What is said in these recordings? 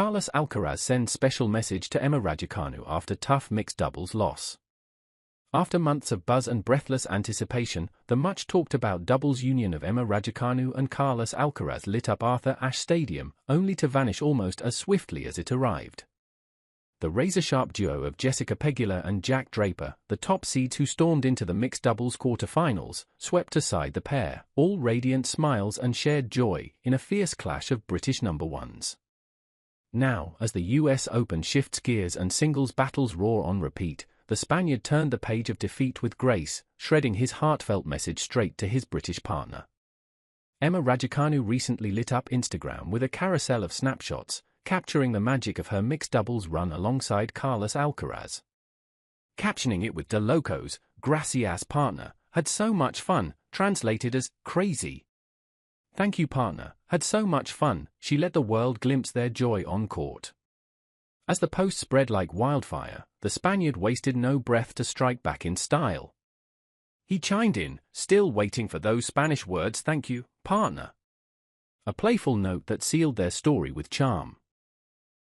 Carlos Alcaraz sends special message to Emma Raducanu after tough mixed doubles loss. After months of buzz and breathless anticipation, the much-talked-about doubles union of Emma Raducanu and Carlos Alcaraz lit up Arthur Ashe Stadium, only to vanish almost as swiftly as it arrived. The razor-sharp duo of Jessica Pegula and Jack Draper, the top seeds who stormed into the mixed doubles quarter-finals, swept aside the pair, all radiant smiles and shared joy, in a fierce clash of British number ones. Now, as the US Open shifts gears and singles battles roar on repeat, the Spaniard turned the page of defeat with grace, shredding his heartfelt message straight to his British partner. Emma Raducanu recently lit up Instagram with a carousel of snapshots, capturing the magic of her mixed doubles run alongside Carlos Alcaraz. Captioning it with "De Locos, gracias partner, had so much fun," translated as "crazy. Thank you partner, had so much fun," she let the world glimpse their joy on court. As the post spread like wildfire, the Spaniard wasted no breath to strike back in style. He chimed in, "Still waiting for those Spanish words, thank you, partner." A playful note that sealed their story with charm.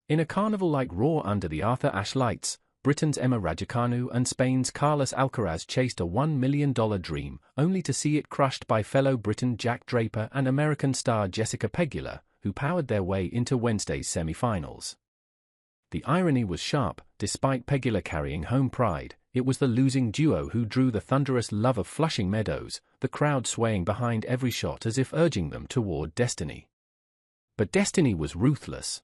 In a carnival-like roar under the Arthur Ashe lights, Britain's Emma Raducanu and Spain's Carlos Alcaraz chased a $1 million dream, only to see it crushed by fellow Briton Jack Draper and American star Jessica Pegula, who powered their way into Wednesday's semi-finals. The irony was sharp. Despite Pegula carrying home pride, it was the losing duo who drew the thunderous love of Flushing Meadows, the crowd swaying behind every shot as if urging them toward destiny. But destiny was ruthless.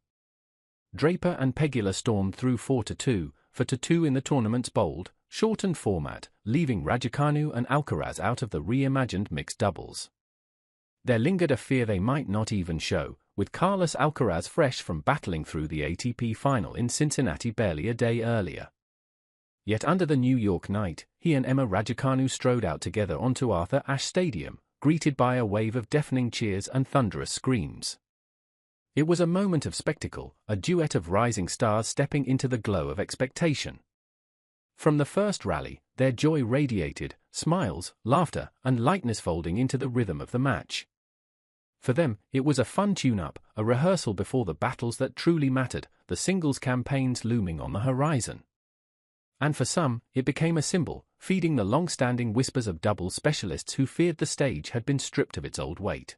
Draper and Pegula stormed through 4-2, 4-2 in the tournament's bold, shortened format, leaving Raducanu and Alcaraz out of the reimagined mixed doubles. There lingered a fear they might not even show, with Carlos Alcaraz fresh from battling through the ATP final in Cincinnati barely a day earlier. Yet under the New York night, he and Emma Raducanu strode out together onto Arthur Ashe Stadium, greeted by a wave of deafening cheers and thunderous screams. It was a moment of spectacle, a duet of rising stars stepping into the glow of expectation. From the first rally, their joy radiated, smiles, laughter, and lightness folding into the rhythm of the match. For them, it was a fun tune-up, a rehearsal before the battles that truly mattered, the singles campaigns looming on the horizon. And for some, it became a symbol, feeding the long-standing whispers of doubles specialists who feared the stage had been stripped of its old weight.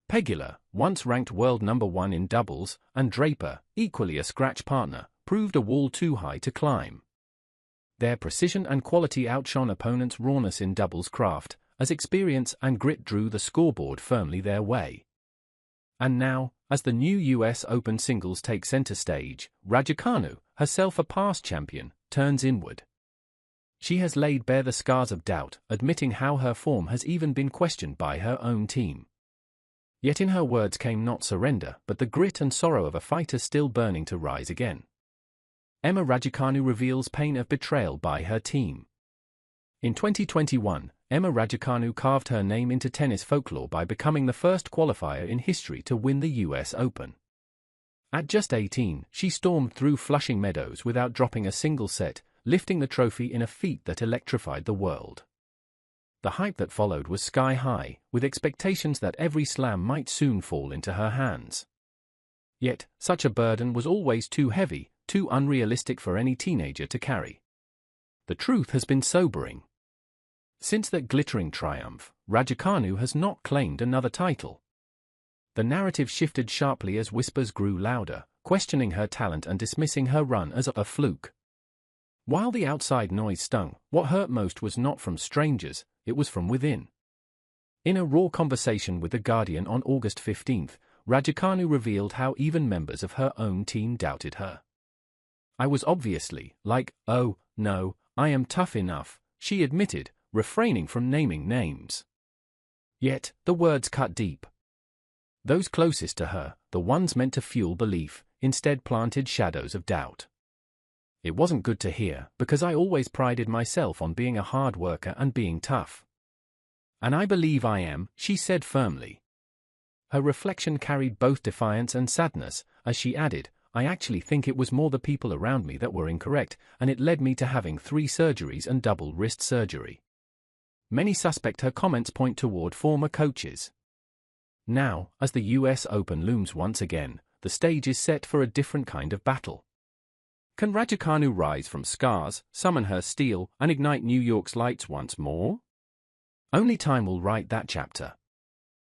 Pegula, once ranked world number one in doubles, and Draper, equally a scratch partner, proved a wall too high to climb. Their precision and quality outshone opponents' rawness in doubles craft, as experience and grit drew the scoreboard firmly their way. And now, as the new US Open singles take center stage, Raducanu, herself a past champion, turns inward. She has laid bare the scars of doubt, admitting how her form has even been questioned by her own team. Yet in her words came not surrender, but the grit and sorrow of a fighter still burning to rise again. Emma Raducanu reveals pain of betrayal by her team. In 2021, Emma Raducanu carved her name into tennis folklore by becoming the first qualifier in history to win the US Open. At just 18, she stormed through Flushing Meadows without dropping a single set, lifting the trophy in a feat that electrified the world. The hype that followed was sky-high, with expectations that every slam might soon fall into her hands. Yet, such a burden was always too heavy, too unrealistic for any teenager to carry. The truth has been sobering. Since that glittering triumph, Raducanu has not claimed another title. The narrative shifted sharply as whispers grew louder, questioning her talent and dismissing her run as a fluke. While the outside noise stung, what hurt most was not from strangers, it was from within. In a raw conversation with The Guardian on August 15, Raducanu revealed how even members of her own team doubted her. "I was obviously, like, oh, no, I am tough enough," she admitted, refraining from naming names. Yet, the words cut deep. Those closest to her, the ones meant to fuel belief, instead planted shadows of doubt. "It wasn't good to hear, because I always prided myself on being a hard worker and being tough. And I believe I am," she said firmly. Her reflection carried both defiance and sadness, as she added, "I actually think it was more the people around me that were incorrect, and it led me to having 3 surgeries and double wrist surgery." Many suspect her comments point toward former coaches. Now, as the US Open looms once again, the stage is set for a different kind of battle. Can Raducanu rise from scars, summon her steel, and ignite New York's lights once more? Only time will write that chapter.